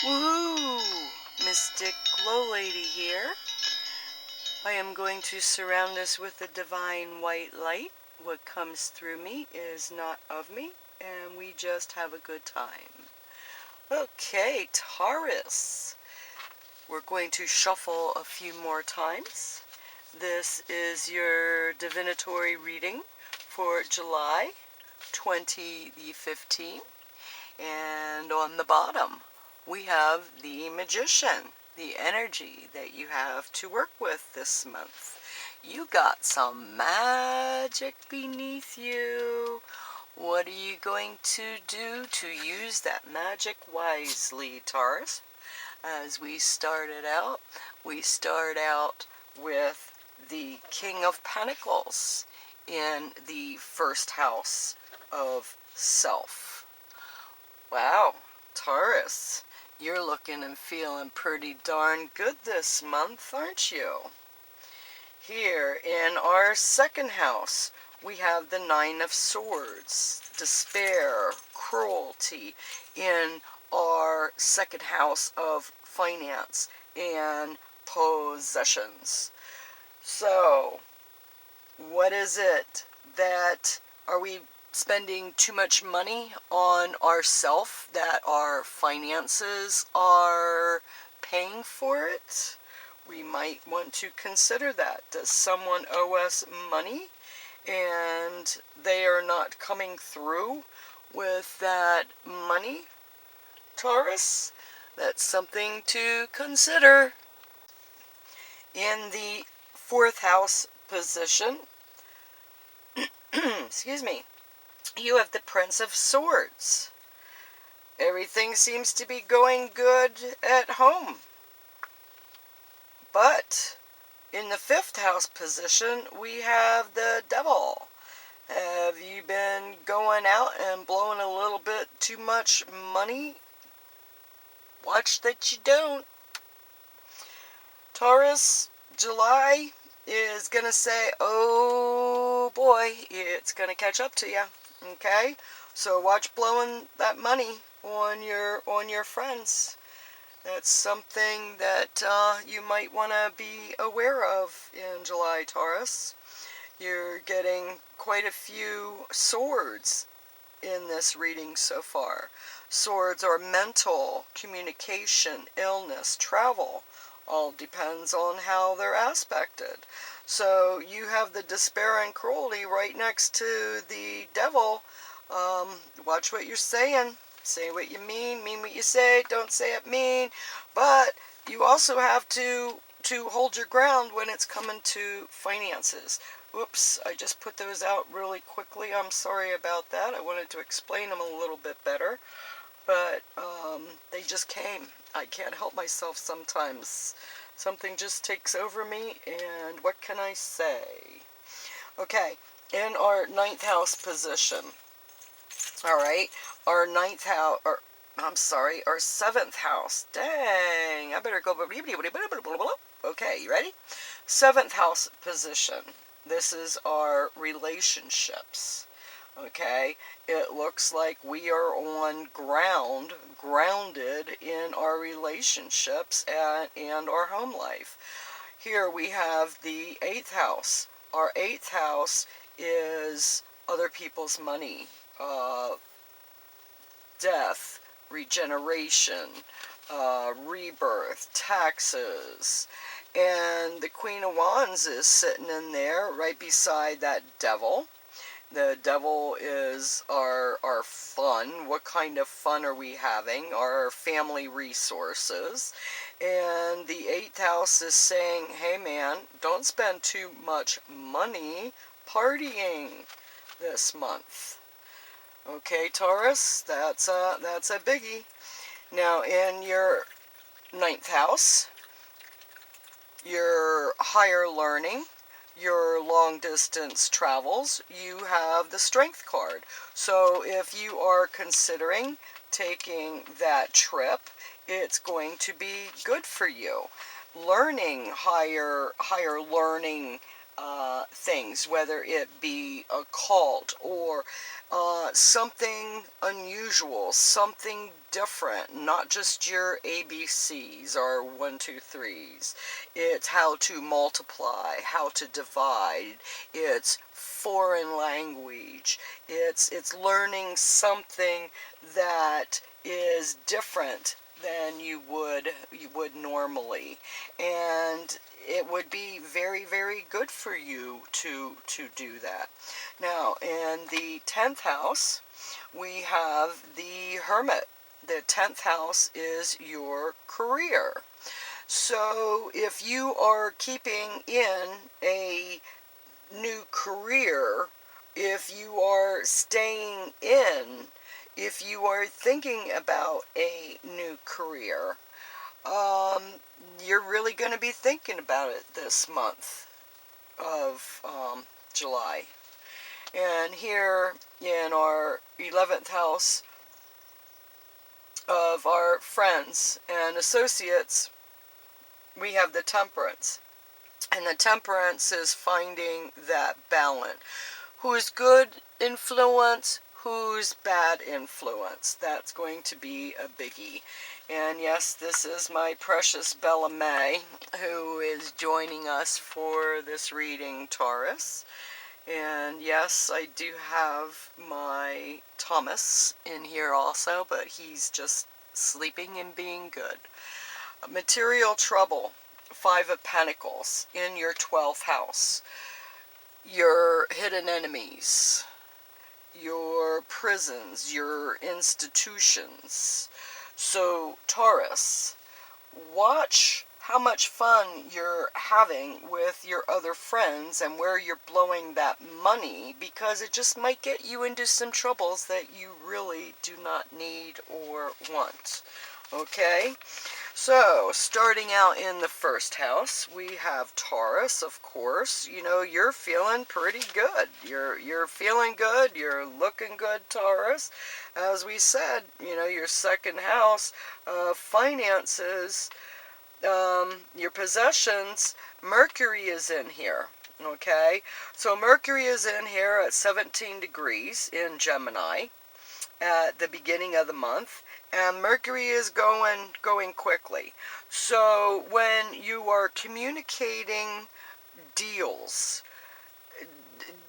Woohoo! Mystic GLoLady here. I am going to surround us with the divine white light. What comes through me is not of me, and we just have a good time. Okay, Taurus. We're going to shuffle a few more times. This is your divinatory reading for July 2015. And on the bottom, we have the Magician, the energy that you have to work with this month. You got some magic beneath you. What are you going to do to use that magic wisely, Taurus? As we start out with the King of Pentacles in the first house of self. Wow, Taurus, you're looking and feeling pretty darn good this month, aren't you? Here in our second house, we have the Nine of Swords, despair, cruelty, in our second house of finance and possessions. So, what is it that are we spending too much money on ourself that our finances are paying for it? We might want to consider that. Does someone owe us money and they are not coming through with that money, Taurus? That's something to consider. In the fourth house position, excuse me, you have the Prince of Swords. Everything seems to be going good at home. But in the fifth house position, we have the Devil. Have you been going out and blowing a little bit too much money? Watch that you don't. Taurus, July is going to say, oh boy, it's going to catch up to you. Okay? So watch blowing that money on your friends. That's something that you might want to be aware of in July, Taurus. You're getting quite a few swords in this reading so far. Swords are mental, communication, illness, travel. All depends on how they're aspected. So you have the despair and cruelty right next to the Devil. Watch what you're saying. Say what you mean what you say, don't say it mean. But you also have to hold your ground when it's coming to finances. Oops, I just put those out really quickly. I'm sorry about that. I wanted to explain them a little bit better. But they just came. I can't help myself sometimes. Something just takes over me, and what can I say? Okay, in our ninth house position. Alright, our ninth house, our seventh house. Dang, I better go. Okay, you ready? Seventh house position. This is our relationships. Okay, it looks like we are on grounded in our relationships and our home life. Here we have the eighth house. Our eighth house is other people's money, death, regeneration, rebirth, taxes. And the Queen of Wands is sitting in there right beside that Devil. The Devil is our fun. What kind of fun are we having? Our family resources. And the eighth house is saying, hey man, don't spend too much money partying this month. Okay, Taurus, that's a biggie. Now, in your ninth house, your higher learning, your long distance travels, you have the Strength card. So if you are considering taking that trip, it's going to be good for you. Learning higher learning things, whether it be occult or something unusual, something different, not just your ABCs or 1, 2, 3s. It's how to multiply, how to divide. It's foreign language. It's learning something that is different than you would normally, and it would be very, very good for you to do that. Now, in the 10th house, we have the Hermit. The 10th house is your career. So if you are keeping in a new career, if you are staying in, if you are thinking about a new career, you're really going to be thinking about it this month of July. And here in our 11th house of our friends and associates, we have the Temperance. And the Temperance is finding that balance. Who's good influence? Who's bad influence? That's going to be a biggie. And yes, this is my precious Bella May, who is joining us for this reading, Taurus. And yes, I do have my Thomas in here also, but he's just sleeping and being good. Material trouble, 5 of Pentacles in your 12th house. Your hidden enemies, your prisons, your institutions. So, Taurus, watch how much fun you're having with your other friends and where you're blowing that money, because it just might get you into some troubles that you really do not need or want. Okay? So, starting out in the 1st house, we have Taurus, of course. You know, you're feeling pretty good. You're feeling good. You're looking good, Taurus. As we said, you know, your 2nd house, finances, your possessions, Mercury is in here. Okay? So, Mercury is in here at 17 degrees in Gemini at the beginning of the month. And Mercury is going quickly. So when you are communicating deals,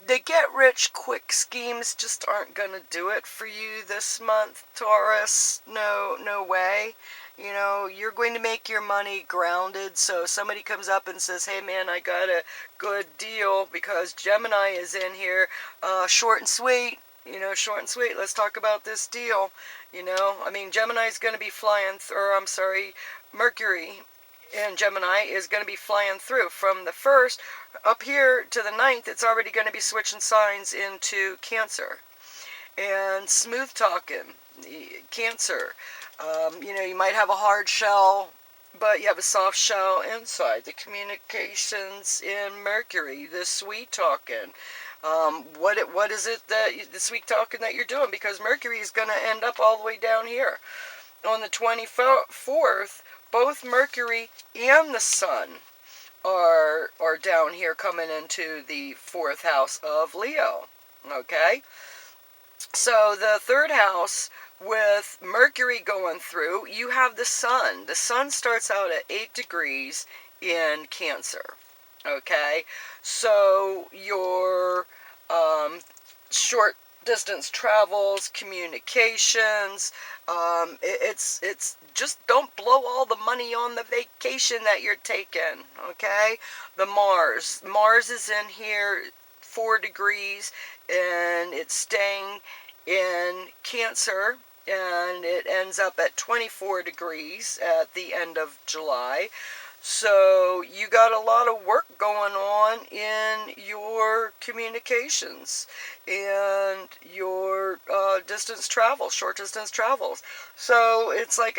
the get-rich-quick schemes just aren't going to do it for you this month, Taurus. No way. You know, you're going to make your money grounded. So somebody comes up and says, hey man, I got a good deal, because Gemini is in here, short and sweet. You know, short and sweet. Let's talk about this deal. You know, I mean, Gemini's going to be flying, Mercury in Gemini is going to be flying through. From the 1st up here to the 9th, it's already going to be switching signs into Cancer. And smooth talking, Cancer. You know, you might have a hard shell, but you have a soft shell inside. The communications in Mercury, the sweet talking. What is it that the sweet talking that you're doing? Because Mercury is going to end up all the way down here. On the 24th, both Mercury and the Sun are down here, coming into the 4th house of Leo. Okay? So the 3rd house, with Mercury going through, you have the Sun. The Sun starts out at 8 degrees in Cancer. Okay? So your short distance travels, communications, it's just don't blow all the money on the vacation that you're taking. Okay? The Mars is in here 4 degrees, and it's staying in Cancer, and it ends up at 24 degrees at the end of July. So you got a lot of work going on in your communications and your distance travel, short distance travels. So it's like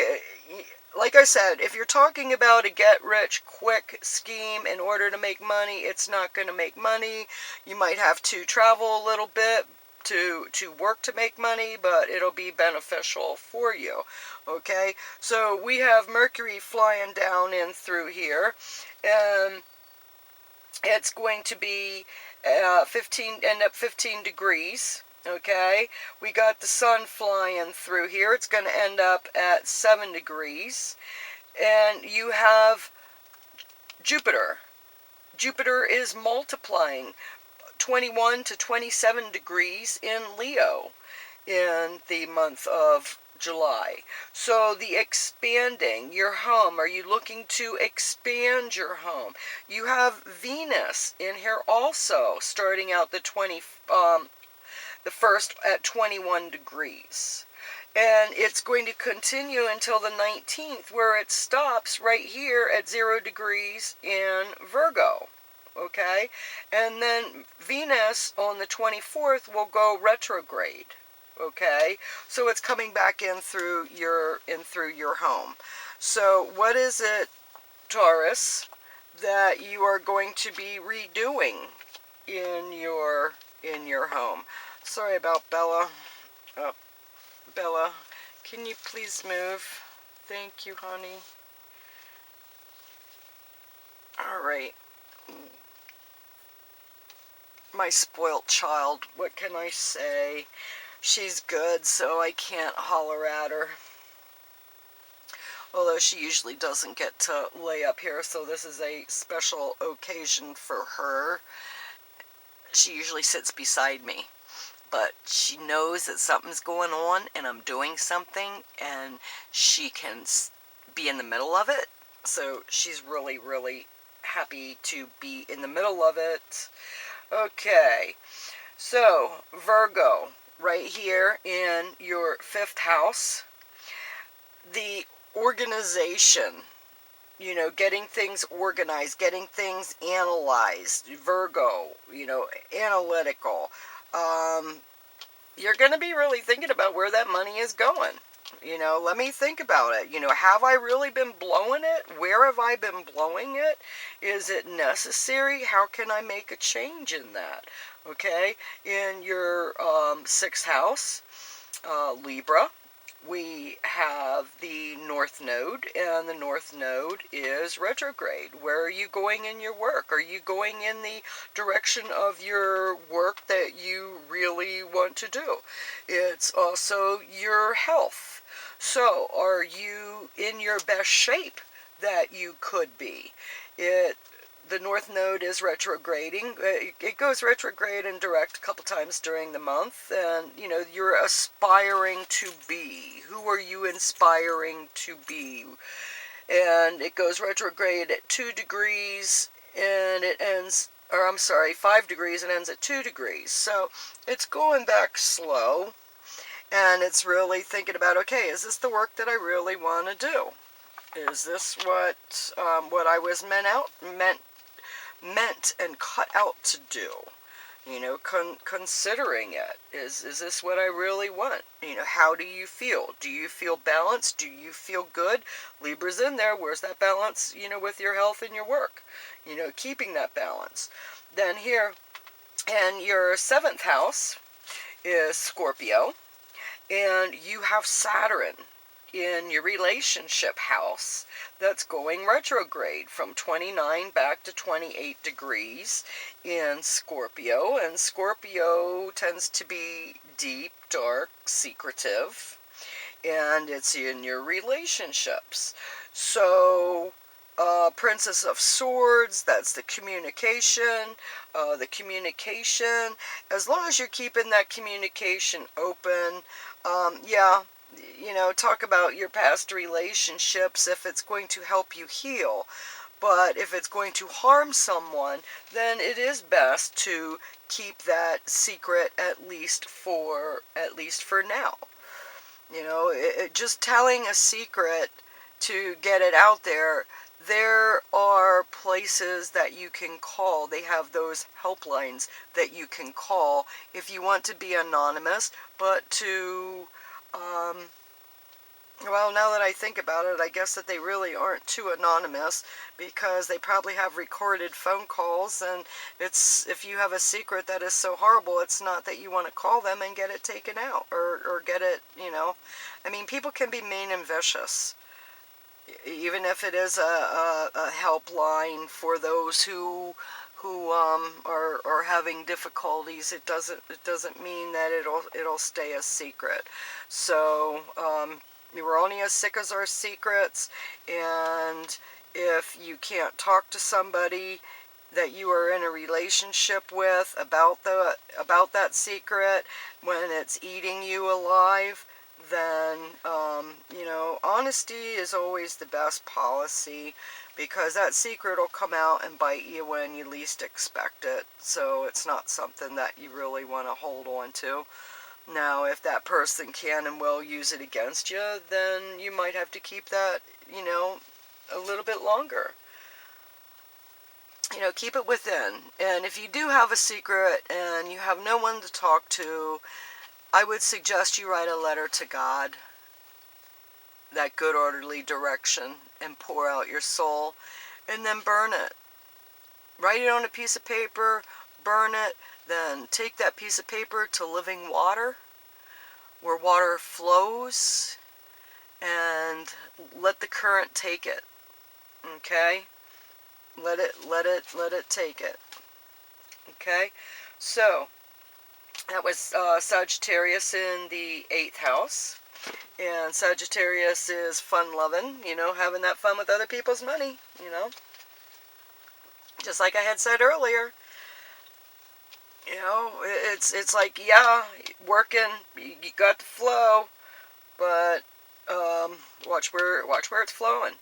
I said, if you're talking about a get-rich-quick scheme in order to make money, it's not going to make money. You might have to travel a little bit to work to make money, but it'll be beneficial for you. Okay, so we have Mercury flying down in through here, and It's going to be 15 degrees. Okay, we got the sun flying through here. It's going to end up at 7 degrees. And you have Jupiter. Jupiter is multiplying 21 to 27 degrees in Leo in the month of July. So the expanding your home, are you looking to expand your home? You have Venus in here also, starting out the first at 21 degrees. And it's going to continue until the 19th, where it stops right here at 0 degrees in Virgo. Okay? And then Venus on the 24th will go retrograde. Okay? So it's coming back in through your home. So what is it, Taurus, that you are going to be redoing in your home? Sorry about Bella. Bella, can you please move? Thank you, honey. Alright. My spoilt child, what can I say? She's good, so I can't holler at her. Although she usually doesn't get to lay up here, so this is a special occasion for her. She usually sits beside me. But she knows that something's going on and I'm doing something, and she can be in the middle of it. So she's really, really happy to be in the middle of it. Okay, so Virgo, right here in your 5th house, the organization, getting things organized, getting things analyzed. Virgo, analytical. You're going to be really thinking about where that money is going. Let me think about it. Have I really been blowing it? Where have I been blowing it? Is it necessary? How can I make a change in that? Okay, in your 6th house, Libra, we have the North Node, and the North Node is retrograde. Where are you going in your work? Are you going in the direction of your work that you really want to do? It's also your health. So, are you in your best shape that you could be? The North Node is retrograding. It goes retrograde and direct a couple times during the month, and you're aspiring to be. Who are you inspiring to be? And it goes retrograde at 2 degrees, and it ends, or I'm sorry, 5 degrees and ends at 2 degrees. So it's going back slow, and it's really thinking about, okay, is this the work that I really want to do? Is this what I was meant and cut out to do? Considering it. Is this what I really want? How do you feel? Do you feel balanced? Do you feel good? Libra's in there. Where's that balance, with your health and your work? Keeping that balance. Then here, and your 7th house is Scorpio, and you have Saturn in your relationship house that's going retrograde from 29 back to 28 degrees in Scorpio. And Scorpio tends to be deep, dark, secretive, and it's in your relationships. So Princess of Swords, that's the communication. As long as you're keeping that communication open, yeah, talk about your past relationships if it's going to help you heal. But if it's going to harm someone, then it is best to keep that secret at least for now. Just telling a secret to get it out there. There are places that you can call. They have those helplines that you can call if you want to be anonymous, but to well, now that I think about it, I guess that they really aren't too anonymous, because they probably have recorded phone calls, and if you have a secret that is so horrible, it's not that you want to call them and get it taken out, or get it, I mean, people can be mean and vicious, even if it is a helpline for those who who are having difficulties, it doesn't mean that it'll stay a secret. So we're only as sick as our secrets, and if you can't talk to somebody that you are in a relationship with about that secret when it's eating you alive, then honesty is always the best policy, because that secret will come out and bite you when you least expect it. So it's not something that you really want to hold on to. Now, if that person can and will use it against you, then you might have to keep that, a little bit longer. Keep it within. And if you do have a secret and you have no one to talk to, I would suggest you write a letter to God, that good orderly direction, and pour out your soul, and then burn it. Write it on a piece of paper, burn it, then take that piece of paper to living water, where water flows, and let the current take it. Okay? Let it take it. Okay? So, that was Sagittarius in the 8th house. And Sagittarius is fun-loving, having that fun with other people's money, Just like I had said earlier. It's like, yeah, working, you got the flow, but watch where it's flowing.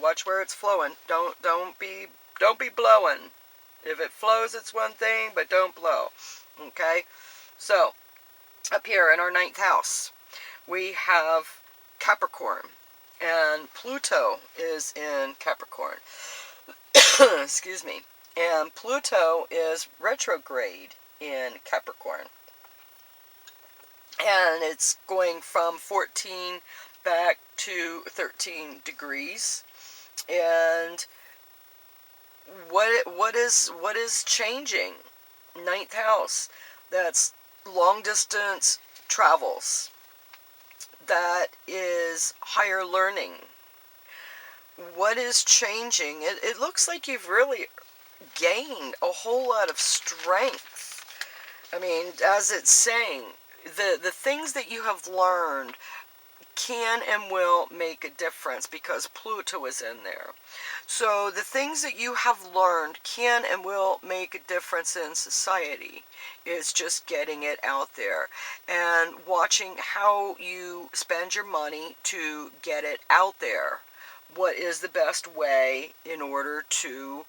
Watch where it's flowing. Don't be blowing. If it flows, it's one thing, but don't blow. Okay? So, up here in our 9th house, we have Capricorn, and Pluto is in Capricorn. Excuse me. And Pluto is retrograde in Capricorn. And it's going from 14 back to 13 degrees. And what is changing? 9th house. That's long distance travels. That is higher learning. What is changing? It looks like you've really gained a whole lot of strength. I mean, as it's saying, the things that you have learned can and will make a difference, because Pluto is in there. So the things that you have learned can and will make a difference in society. It's just getting it out there and watching how you spend your money to get it out there. What is the best way in order to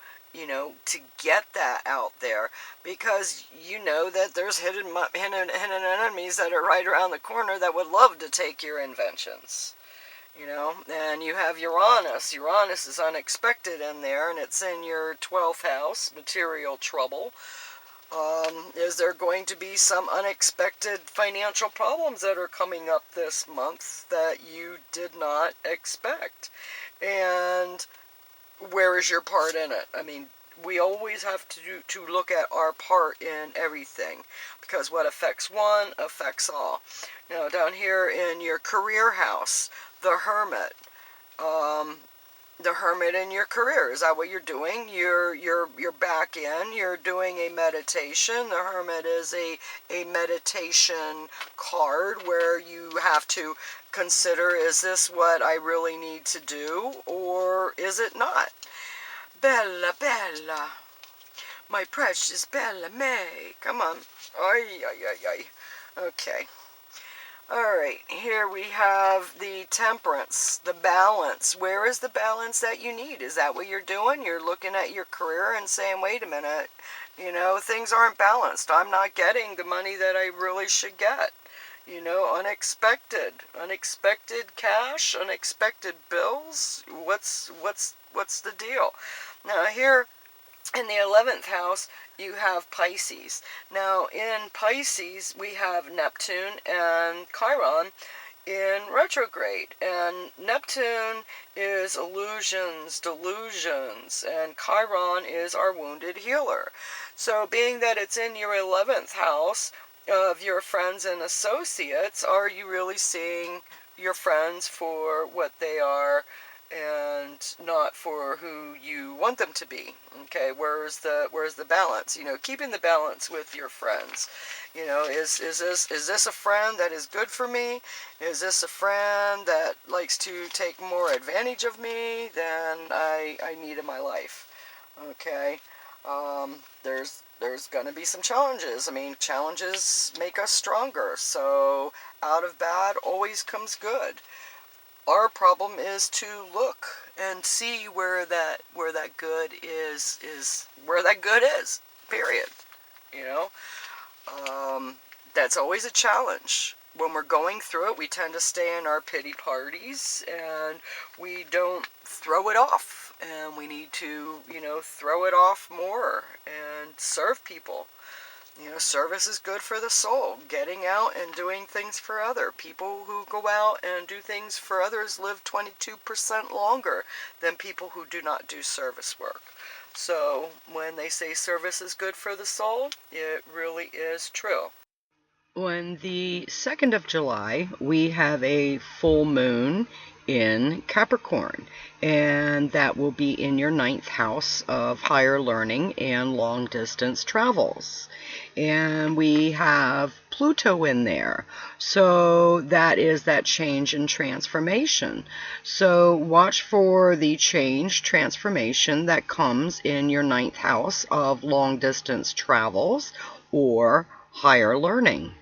to get that out there, because that there's hidden enemies that are right around the corner that would love to take your inventions. And you have Uranus. Uranus is unexpected in there, and it's in your 12th house, material trouble. Is there going to be some unexpected financial problems that are coming up this month that you did not expect? And where is your part in it? I mean, we always have to look at our part in everything, because what affects one affects all. Now, down here in your career house, the Hermit. The Hermit in your career. Is that what you're doing? You're back in. You're doing a meditation. The Hermit is a meditation card where you have to consider, is this what I really need to do, or is it not? Bella, Bella, my precious Bella May. Come on. Ay, ay, ay, ay. Okay. Alright, here we have the Temperance, the balance. Where is the balance that you need? Is that what you're doing? You're looking at your career and saying, wait a minute, things aren't balanced. I'm not getting the money that I really should get. Unexpected cash, unexpected bills. What's the deal? Now here in the 11th house, you have Pisces. Now, in Pisces, we have Neptune and Chiron in retrograde. And Neptune is illusions, delusions, and Chiron is our wounded healer. So, being that it's in your 11th house of your friends and associates, are you really seeing your friends for what they are? and not for who you want them to be. Okay, where's the balance? You know, keeping the balance with your friends. You know, is this a friend that is good for me? Is this a friend that likes to take more advantage of me than I need in my life? Okay, there's gonna be some challenges. I mean, challenges make us stronger. So out of bad always comes good. Our problem is to look and see where that good is where that good is. Period. You know, that's always a challenge. When we're going through it, we tend to stay in our pity parties and we don't throw it off. And we need to, throw it off more and serve people. You know, service is good for the soul. Getting out and doing things for other people who go out and do things for others live 22% longer than people who do not do service work. So when they say service is good for the soul, it really is true. On the 2nd of July, we have a full moon in Capricorn, and that will be in your 9th house of higher learning and long distance travels. And we have Pluto in there, so that is that change and transformation. So watch for the change, transformation that comes in your 9th house of long distance travels or higher learning.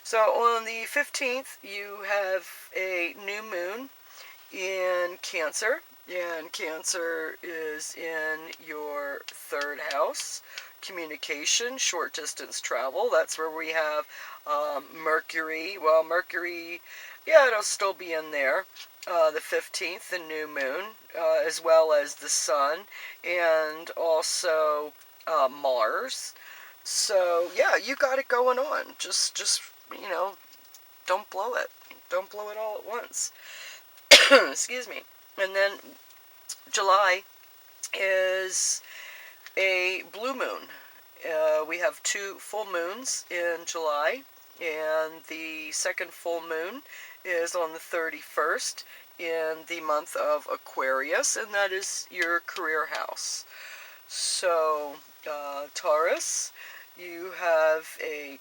So on the 15th, you have a new moon in Cancer, and Cancer is in your 3rd house. Communication, short distance travel, that's where we have Mercury. Well, Mercury, yeah, it'll still be in there. The 15th, the new moon, as well as the sun, and also Mars. So yeah, you got it going on. Just don't blow it. Don't blow it all at once. Excuse me. And then July is a blue moon. We have 2 full moons in July, and the second full moon is on the 31st in the month of Aquarius, and that is your career house. So, Taurus, you have a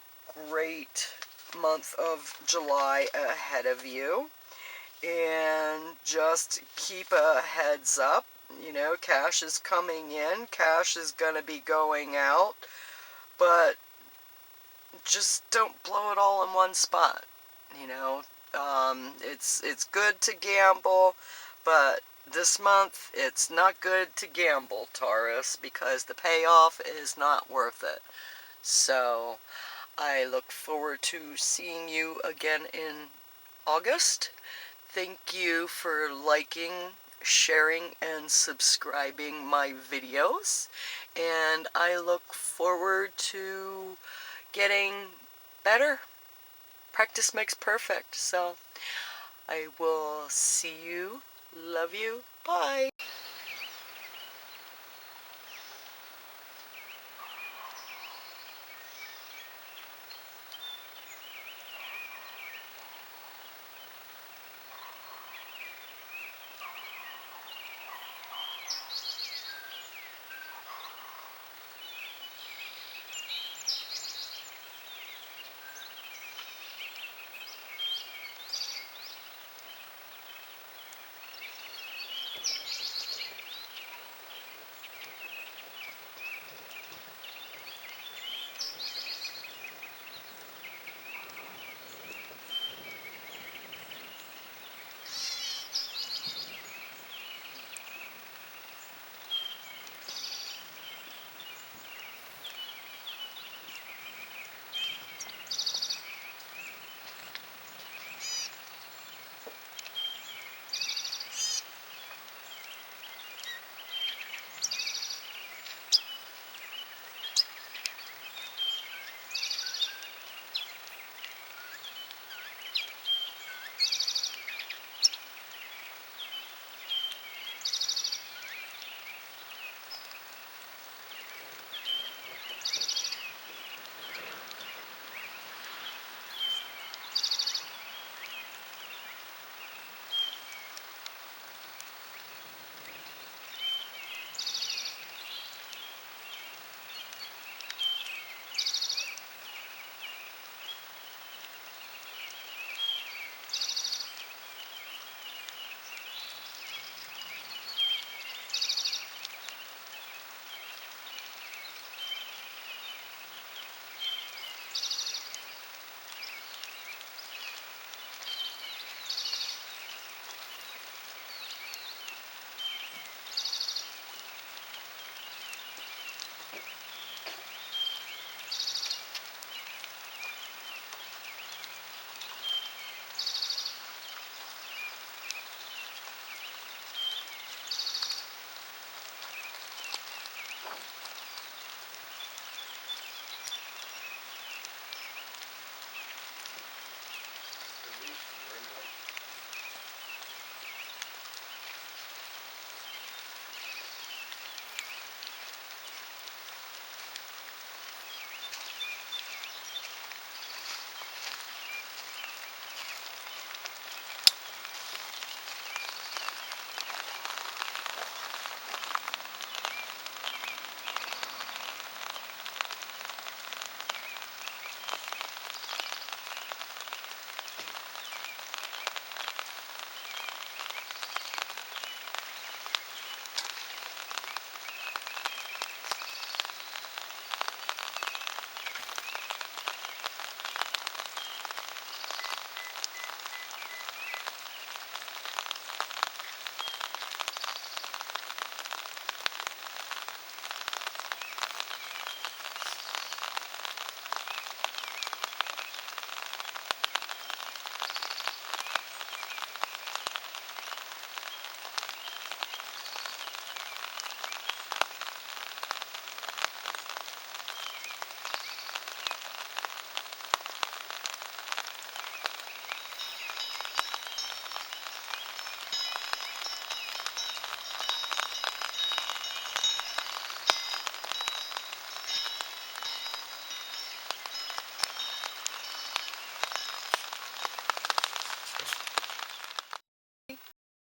great month of July ahead of you, and just keep a heads up. You know, cash is coming in, cash is going to be going out, but just don't blow it all in one spot. You know, it's good to gamble, but this month it's not good to gamble, Taurus, because the payoff is not worth it. So I look forward to seeing you again in August. Thank you for liking, sharing, and subscribing my videos. And I look forward to getting better. Practice makes perfect. So I will see you. Love you. Bye.